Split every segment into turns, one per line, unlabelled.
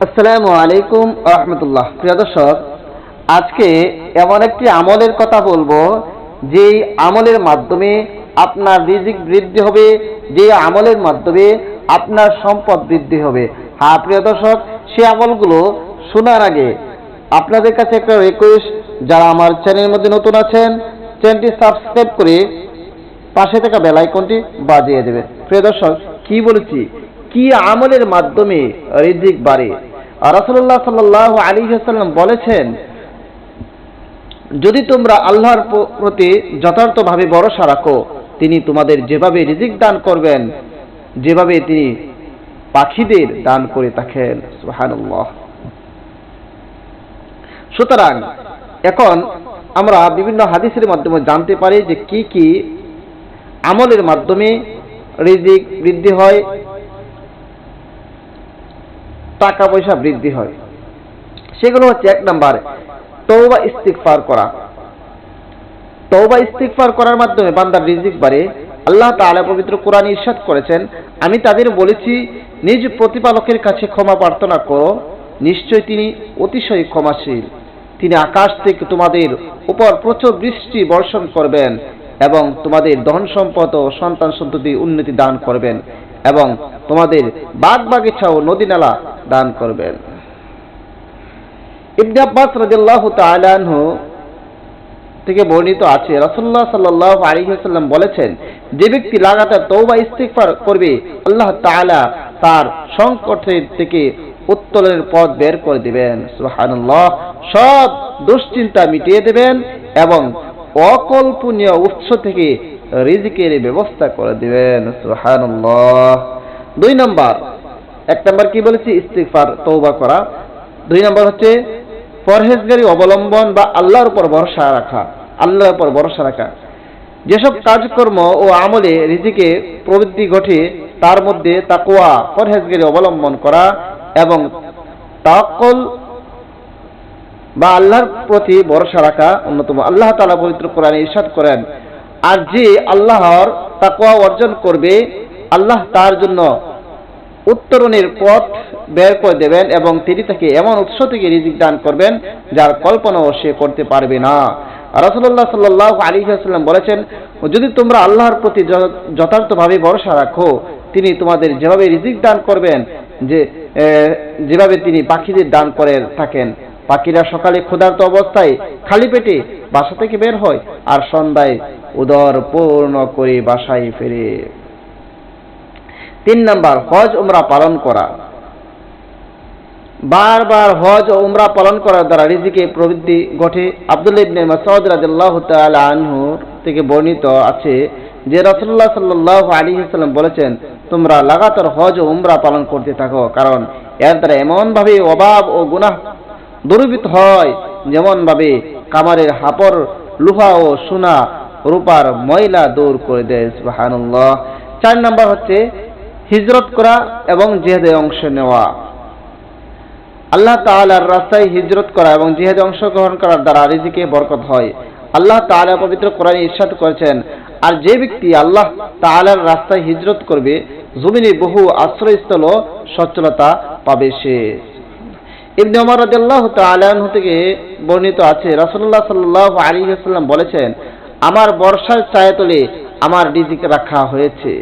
আসসালামু আলাইকুম রহমতুল্লাহ। প্রিয় দর্শক, আজকে এমন একটি আমলের কথা বলবো যেই আমলের মাধ্যমে আপনার রিজিক বৃদ্ধি হবে, যে আমলের মাধ্যমে আপনার সম্পদ বৃদ্ধি হবে। হ্যাঁ প্রিয় দর্শক, সেই আমলগুলো শোনার আগে আপনাদের কাছে একটা রিকোয়েস্ট, যারা আমার চ্যানেলের মধ্যে নতুন আছেন চ্যানেলটি সাবস্ক্রাইব করে পাশে থাকা বেল আইকনটি বাজিয়ে দেবে। প্রিয় দর্শক, কি বলেছি, কি আমলের মাধ্যমে রিজিক বাড়ে? রাসূলুল্লাহ সাল্লাল্লাহু আলাইহি ওয়াসাল্লাম বলেছেন, যদি তোমরা আল্লাহর প্রতি যথার্থভাবে ভরসা রাখো, তিনি তোমাদের যেভাবে রিজিক দান করবেন, যেভাবে তিনি পাখিদের দান করে থাকেন। সুবহানাল্লাহ। সুতরাং এখন আমরা বিভিন্ন হাদিসের মাধ্যমে জানতে পারি যে কি কি আমলের মাধ্যমে রিজিক বৃদ্ধি হয়, টাকা পয়সা বৃদ্ধি হয়। সেগুলো হচ্ছে, এক নাম্বার, তওবা ইস্তিগফার করা। তওবা ইস্তিগফার করার মাধ্যমে বান্দার রিজিক বাড়ে। আল্লাহ তাআলা পবিত্র কোরআনে ইরশাদ করেছেন, আমি তাদের বলেছি নিজ প্রতিপালকের কাছে ক্ষমা প্রার্থনা করো, নিশ্চয় তিনি অতিশয় ক্ষমাশীল। তিনি আকাশ থেকে তোমাদের উপর প্রচুর বৃষ্টি বর্ষণ করবেন এবং তোমাদের ধন সম্পদ ও সন্তান সন্ততি উন্নতি দান করবেন এবং তোমাদের বাগ বাগিচা ও নদী নালা দান করবেন। ইবনে আব্বাস রাদিয়াল্লাহু তাআলা আনহু থেকে বর্ণিত আছে, রাসূলুল্লাহ সাল্লাল্লাহু আলাইহি ওয়াসাল্লাম বলেছেন, যে ব্যক্তি লাগাতার তওবা ইস্তিগফার করবে, আল্লাহ তাআলা তার সংকটের থেকে উত্তোলনের পথ বের করে দিবেন। সুবহানাল্লাহ। সব দুশ্চিন্তা মিটিয়ে দেবেন এবং অকল্পনীয় উৎস থেকে রিজিকের ব্যবস্থা করে দিবেন। সুবহানাল্লাহ। দুই নম্বর, এক নম্বর কি বলেছি? ইস্তিগফার, তওবা করা। দুই নম্বর হচ্ছে পরহেজগারি অবলম্বন বা আল্লাহর উপর ভরসা রাখা। আল্লাহর উপর ভরসা রাখা। যেসব কাজকর্ম ও আমলে রিজিকে প্রবৃদ্ধি ঘটে তার মধ্যে তাকওয়া, পরহেজগারি অবলম্বন করা এবং তাওয়াক্কুল বা আল্লাহর প্রতি ভরসা রাখা অন্যতম। আল্লাহ তাআলা পবিত্র কোরআনে ইরশাদ করেন, আর যে আল্লাহর তাকওয়া অর্জন করবে, আল্লাহ তার জন্য উত্তরণের পথ বের করে দেবেন এবং তিনি তাকে এমন উৎস থেকে রিজিক দান করবেন যার কল্পনাও সে করতে পারবে না। রাসূলুল্লাহ সাল্লাল্লাহু আলাইহি ওয়াসাল্লাম বলেছেন, যদি তোমরা আল্লাহর প্রতি যথার্থভাবে ভরসা রাখো, তিনি তোমাদের যেভাবে রিজিক দান করবেন, যেভাবে তিনি পাখিদের দান করে থাকেন। পাখিরা সকালে ক্ষুধার্ত অবস্থায় খালি পেটে বাসা থেকে বের হয় আর সন্ধ্যায় উদর পূর্ণ করে বাসায় ফেরে। তিন নাম্বার, হজ উমরা পালন করা। বারবার হজ ও উমরা পালন করার দ্বারা রিজিকে প্রবৃদ্ধি ঘটে। আব্দুল্লাহ ইবনে মাসউদ রাদিয়াল্লাহু তাআলা আনহু থেকে বর্ণিত আছে যে রাসূলুল্লাহ সাল্লাল্লাহু আলাইহি ওয়াসাল্লাম বলেছেন, তোমরা লাগাতার হজ ও উমরা পালন করতে থাকো, কারণ এর দ্বারা এমন ভাবে অভাব ও গুনাহ দূরীভূত হয় যেমন ভাবে কামারের হাপড় লোহা ও সোনা রূপার ময়লা দূর করে দেয়। সুবহানাল্লাহ। চার নাম্বার হচ্ছে হিজরত করা এবং জিহাদে অংশ নেওয়া। আল্লাহ তাআলার রাস্তায় হিজরত করা এবং জিহাদে অংশগ্রহণ করার দ্বারা রিজিকে বরকত হয়। আল্লাহ তাআলা পবিত্র কোরআনে ইরশাদ করেছেন, আর যে ব্যক্তি আল্লাহ তাআলার রাস্তায় হিজরত করবে, জমিনে বহু আশ্রয়স্থল ও সচ্ছলতা পাবে সে। ইবনে ওমর রাদিয়াল্লাহু তাআলা আনহু থেকে বর্ণিত আছে, রাসূলুল্লাহ সাল্লাল্লাহু আলাইহি ওয়াসাল্লাম বলেছেন, আমার বর্ষার ছায়াতলে আমার রিজিক রাখা হয়েছে।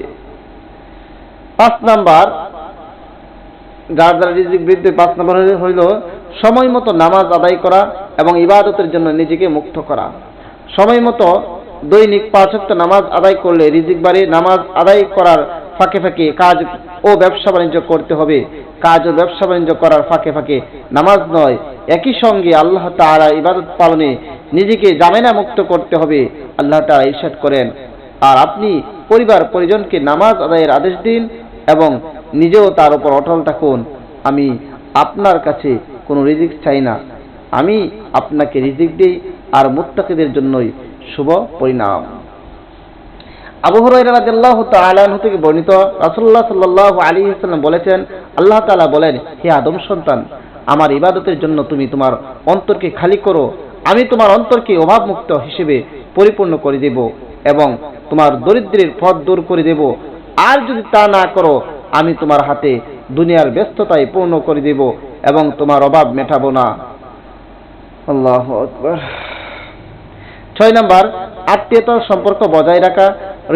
পাঁচ নাম্বার, যার দ্বারা রিজিক বৃদ্ধি, পাঁচ নাম্বার হইল সময় মতো নামাজ আদায় করা এবং ইবাদতের জন্য নিজেকে মুক্ত করা। সময় মতো দৈনিক 5 ওয়াক্ত নামাজ আদায় করলে রিজিক বাড়ে। নামাজ আদায় করার ফাঁকে ফাঁকে কাজ ও ব্যবসা বাণিজ্য করতে হবে। কাজ ও ব্যবসা বাণিজ্য করার ফাঁকে ফাঁকে নামাজ নয়, একই সঙ্গে আল্লাহ তাআলা ইবাদত পালনে নিজেকে জামেনা মুক্ত করতে হবে। আল্লাহ তাআলা ইরশাদ করেন, আর আপনি পরিবার পরিজনকে নামাজ আদায়ের আদেশ দিন এবং নিজেও তার উপর অটল থাকুন। আমি আপনার কাছে কোনো রিজিক চাই না, আমি আপনাকে রিজিক দিই, আর মুত্তাকিদের জন্যই শুভ পরিণাম। আবু হুরায়রা রাদিয়াল্লাহু তাআলা আনহু থেকে বর্ণিত, রাসূলুল্লাহ সাল্লাল্লাহু আলাইহি ওয়াসাল্লাম বলেছেন, আল্লাহ তাআলা বলেন, হে আদম সন্তান, আমার ইবাদতের জন্য তুমি তোমার অন্তরকে খালি করো, আমি তোমার অন্তরকে অভাবমুক্ত হিসেবে পরিপূর্ণ করে দেব এবং তোমার দরিদ্রের পথ দূর করে দেব। আর যদি তা না করো, আমি তোমার হাতে দুনিয়ার ব্যস্ততায় পূর্ণ করে দেব এবং তোমার অভাব মেটাবো না। আল্লাহু আকবার। 6 নাম্বার, আত্মীয়তার সম্পর্ক বজায় রাখা।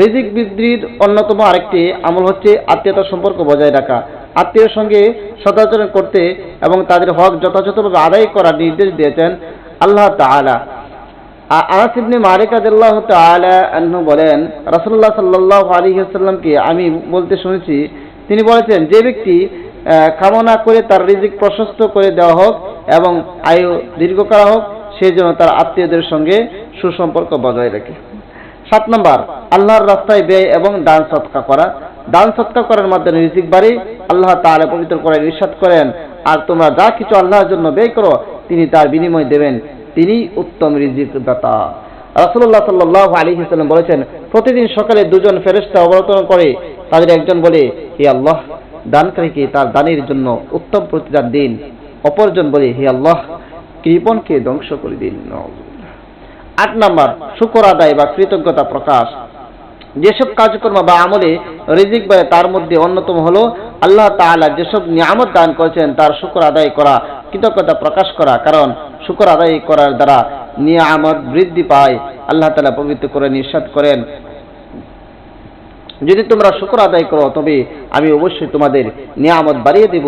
রিজিক বৃদ্ধির অন্যতম আরেকটি আমল হচ্ছে আত্মীয়তার সম্পর্ক বজায় রাখা। আত্মীয়ের সঙ্গে সদাচরণ করতে এবং তাদের হক যথাযথভাবে আদায় করার নির্দেশ দিয়েছেন আল্লাহ তাআলা। আনাস ইবনে মালিক রাদিয়াল্লাহু তাআলা আনহু বলেন, রাসূলুল্লাহ সাল্লাল্লাহু আলাইহি ওয়াসাল্লামকে আমি বলতে শুনেছি, তিনি বলেছেন, যে ব্যক্তি কামনা করে তার রিজিক প্রশস্ত করে দেওয়া হোক এবং আয়ু দীর্ঘ করা হোক, সে যেন তার আত্মীয়দের সঙ্গে সুসম্পর্ক বজায় রাখে। 7 নম্বর, আল্লাহর রাস্তায় ব্যয় এবং দান সদকা করা। দান সদকা করার মাধ্যমে রিজিক বাড়ে। আল্লাহ তাআলা পবিত্র কোরআনে ইরশাদ করেন, আর তোমরা যা কিছু আল্লাহর জন্য ব্যয় করো তিনি তার বিনিময় দেবেন, তিনি উত্তম রিজিক দাতা। রাসূলুল্লাহ সাল্লাল্লাহু আলাইহি ওয়াসাল্লাম বলেছেন, প্রতিদিন সকালে দুজন ফেরেশতা অবতরণ করে, তাদের একজন বলে, হে আল্লাহ, দানকারীকে তার দানের জন্য উত্তম প্রতিদান দিন। অপরজন বলে, হে আল্লাহ, কৃপণকে ধ্বংস করে দিন। 8 নম্বর, শুকর আদায় বা কৃতজ্ঞতা প্রকাশ। যেসব কাজকর্ম বা আমলে রিজিক বাড়ে তার মধ্যে অন্যতম হলো আল্লাহ তাআলা যেসব নিয়ামত দান করেছেন তার শুকর আদায় করা, কৃতজ্ঞতা প্রকাশ করা। কারণ শুকর আদায় করার দ্বারা নিয়ামত বৃদ্ধি পায়। আল্লাহ তাআলা পবিত্র কোরআনে ইরশাদ করেন, যদি তোমরা শুকর আদায় করো তবে আমি অবশ্যই তোমাদের নিয়ামত বাড়িয়ে দেব,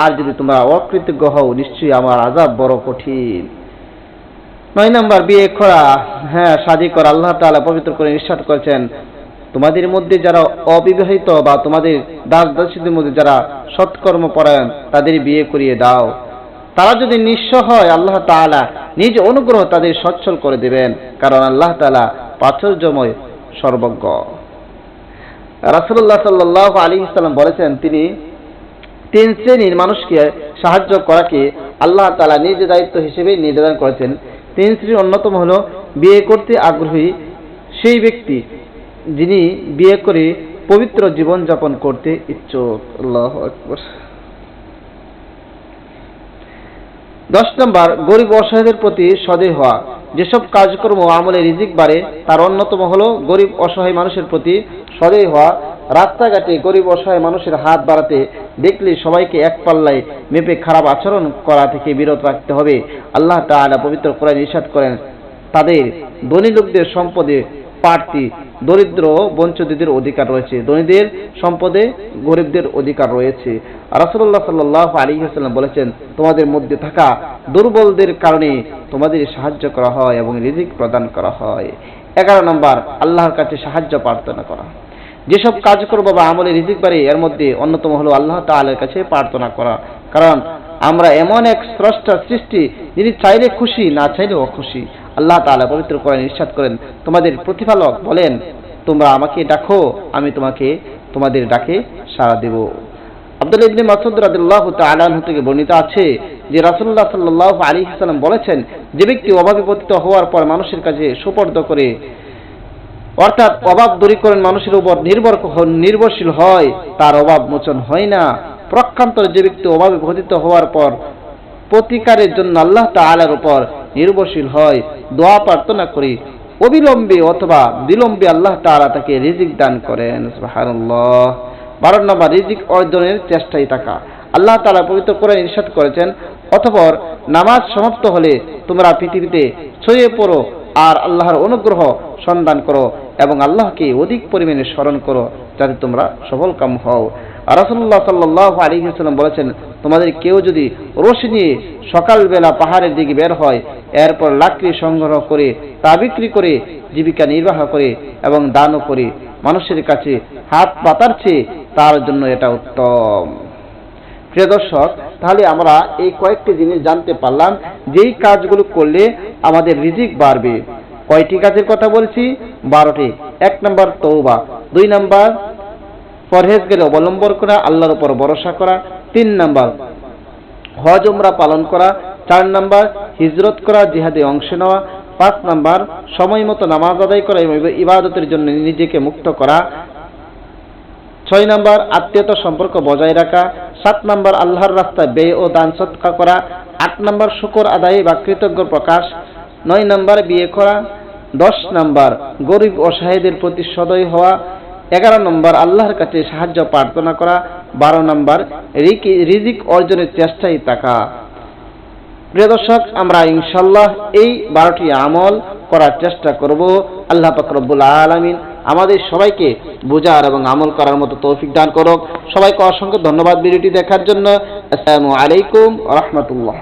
আর যদি তোমরা অকৃতজ্ঞ হও নিশ্চয়ই আমার আযাব বড় কঠিন। 9 নম্বর, বিয়ে করা, শাদী করা। আল্লাহ তাআলা পবিত্র করে ইরশাদ করেছেন, তোমাদের মধ্যে যারা অবিবাহিত বা তোমাদের দাস দাসীদের মধ্যে যারা সৎকর্ম পরায়ণ তাদের বিয়ে করিয়ে দাও। তারা যদি নিঃস্ব হয় আল্লাহ তাআলা নিজ অনুগ্রহ তাদের সচ্ছল করে দেবেন, কারণ আল্লাহ তাআলা প্রাচুর্যময় সর্বজ্ঞ। রাসূলুল্লাহ সাল্লাল্লাহু আলাইহি ওয়াসাল্লাম বলেছেন, তিনি 3 শ্রেণীর মানুষকে সাহায্য করাকে আল্লাহ তাআলা নিজ দায়িত্ব হিসেবে নির্ধারণ করেছেন। 3 শ্রেণীর অন্যতম হলো বিয়ে করতে আগ্রহী সেই ব্যক্তি যিনি বিয়ে করে পবিত্র জীবন যাপন করতে ইচ্ছুক। আল্লাহু আকবার। 10 নম্বর, গরিব অসহায়দের প্রতি সদয় হওয়া। যেসব কাজকর্ম আমলে রিজিক বাড়ে তার অন্যতম হলো গরিব অসহায় মানুষের প্রতি সদয় হওয়া। রাস্তাঘাটে গরিব অসহায় মানুষের হাত বাড়াতে দেখলে সবাইকে এক পাল্লায় মেপে খারাপ আচরণ করা থেকে বিরত রাখতে হবে। আল্লাহ তাআলা পবিত্র কোরআনে ইরশাদ করেন, তাদের ধনী লোকদের সম্পদে প্রার্থী, দরিদ্র বঞ্চিতদের অধিকার রয়েছে, ধনীদের সম্পদে গরিবদের অধিকার রয়েছে। রাসূলুল্লাহ সাল্লাল্লাহু আলাইহি ওয়াসাল্লাম বলেছেন, তোমাদের মধ্যে থাকা দুর্বলদের কারণে তোমাদের সাহায্য করা হয় এবং রিজিক প্রদান করা হয়। 11 নম্বর, আল্লাহর কাছে সাহায্য প্রার্থনা করা। যেসব কাজকর্ম বা আমলে রিজিক বাড়ে এর মধ্যে অন্যতম হলো আল্লাহ তাআলার কাছে প্রার্থনা করা। কারণ আমরা এমন এক স্রষ্টা সৃষ্টি যিনি চাইলে খুশি, না চাইলে অখুশি। আল্লাহ তাআলা পবিত্র কোরআনে ইরশাদ করেন, তোমাদের প্রতিপালক বলেন, তোমরা আমাকে ডাকো, আমি তোমাদের ডাকে সাড়া দেব। আব্দুল্লাহ ইবনে মাসউদ রাদিয়াল্লাহু তাআলা আনহু থেকে বর্ণিত আছে যে রাসূলুল্লাহ সাল্লাল্লাহু আলাইহি ওয়াসাল্লাম বলেছেন, যে ব্যক্তি অভাবে পতিত হওয়ার পর মানুষের কাছে সুপর্দ করে, অর্থাৎ অভাব দূরীকরণ মানুষের উপর নির্ভরশীল হয়, তার অভাব মোচন হয় না। প্রক্ষান্তরে যে ব্যক্তি অভাবে পতিত হওয়ার পর প্রতিকারের জন্য আল্লাহ তাআলার উপর নির্ভরশীল হয়, দোয়া প্রার্থনা করি, অবিলম্বে অথবা বিলম্বে আল্লাহ তাআলা তাকে রিজিক দান করেন। সুবহানাল্লাহ। 12 নম্বর, রিজিক অর্জনের চেষ্টায় থাকা। আল্লাহ তাআলা পবিত্র কোরআনে ইরশাদ করেছেন, অতঃপর নামাজ সমাপ্ত হলে তোমরা পৃথিবীতে ছড়িয়ে পড়ো আর আল্লাহর অনুগ্রহ সন্ধান করো এবং আল্লাহকে অধিক পরিমাণে স্মরণ করো যাতে তোমরা সফলকাম হও। রাসূলুল্লাহ সাল্লাল্লাহু আলাইহি ওয়াসাল্লাম বলেছেন, তোমাদের কেউ যদি রশি নিয়ে সকালবেলা পাহাড়ের দিকে বের হয়, এরপর লাকড়ি সংগ্রহ করে তা বিক্রি করে জীবিকা নির্বাহ করে এবং দানও করে মানুষের কাছে হাত পাতার চেয়ে তার জন্য এটা উত্তম। প্রিয় দর্শক, তাহলে আমরা এই কয়েকটি জিনিস জানতে পারলাম যেই কাজগুলো করলে আমাদের রিজিক বাড়বে। কয়টি কাজের কথা বলছি? 12টি। 1 নম্বর তওবা, 2 নম্বর পরহেজগারি অবলম্বন করা, আল্লাহর উপর ভরসা করা, 3 নম্বর হজ উমরা পালন করা, 4 নম্বর হিজরত করা, জিহাদে অংশ নেওয়া, 5 নম্বর সময় মতো নামাজ আদায় করা এবং ইবাদতের জন্য নিজেকে মুক্ত করা, 6 নম্বর আত্মীয়তা সম্পর্ক বজায় রাখা, 7 নম্বর আল্লাহর রাস্তায় ব্যয় ও দান সদকা করা, 8 নম্বর শুকর আদায় বা কৃতজ্ঞ প্রকাশ, 9 নম্বর বিয়ে করা, 10 নম্বর গরিব অসহায়দের প্রতি সদয় হওয়া, 11 নম্বর আল্লাহর কাছে সাহায্য প্রার্থনা করা, 12 নম্বর রিজিক অর্জনের চেষ্টায় থাকা। প্রিয় দর্শক, আমরা ইনশাআল্লাহ এই 12টি আমল করার চেষ্টা করব। আল্লাহ পাক রব্বুল আলামিন আমাদের সবাইকে বোঝার এবং আমল করার মতো তৌফিক দান করুক। সবাইকে অসংখ্য ধন্যবাদ ভিডিওটি দেখার জন্য। আসসালামু আলাইকুম ওয়া রাহমাতুল্লাহ।